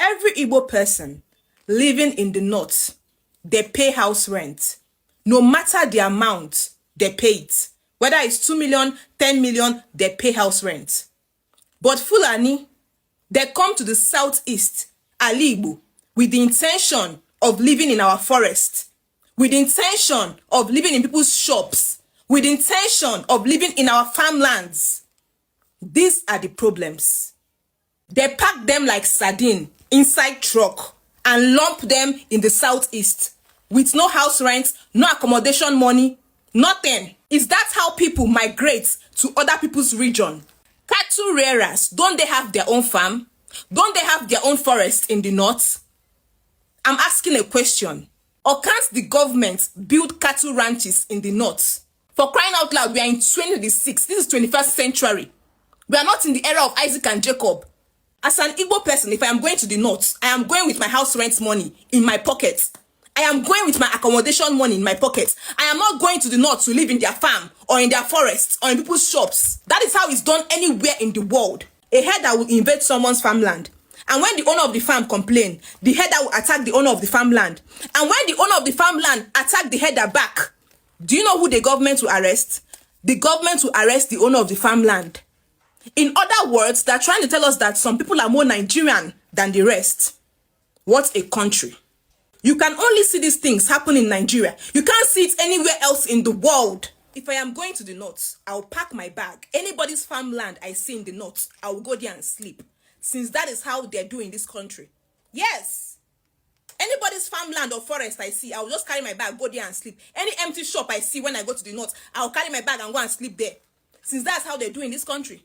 Every Igbo person living in the north, they pay house rent. No matter the amount, they pay it. Whether it's 2 million, 10 million, they pay house rent. But Fulani, they come to the southeast, Ali Igbo, with the intention of living in our forest, with the intention of living in people's shops, with the intention of living in our farmlands. These are the problems. They pack them like sardine inside truck and lump them in the southeast with no house rent, no accommodation money, nothing. Is that how people migrate to other people's region? Cattle rearers, don't they have their own farm? Don't they have their own forest in the north? I'm asking a question. Or can't the government build cattle ranches in the north? For crying out loud, we are in 2026. This is 21st century. We are not in the era of Isaac and Jacob. As an Igbo person, if I am going to the north, I am going with my house rent money in my pocket. I am going with my accommodation money in my pocket. I am not going to the north to live in their farm or in their forests or in people's shops. That is how it's done anywhere in the world. A herder will invade someone's farmland. And when the owner of the farm complains, the herder will attack the owner of the farmland. And when the owner of the farmland attacks the herder back, do you know who the government will arrest? The government will arrest the owner of the farmland. In other words, they're trying to tell us that some people are more Nigerian than the rest. What a country. You can only see these things happen in Nigeria. You can't see it anywhere else in the world. If I am going to the north, I'll pack my bag. Anybody's farmland I see in the north, I will go there and sleep. Since that is how they're doing in this country. Yes. Anybody's farmland or forest I see, I'll just carry my bag, go there and sleep. Any empty shop I see when I go to the north, I'll carry my bag and go and sleep there. Since that's how they're doing in this country.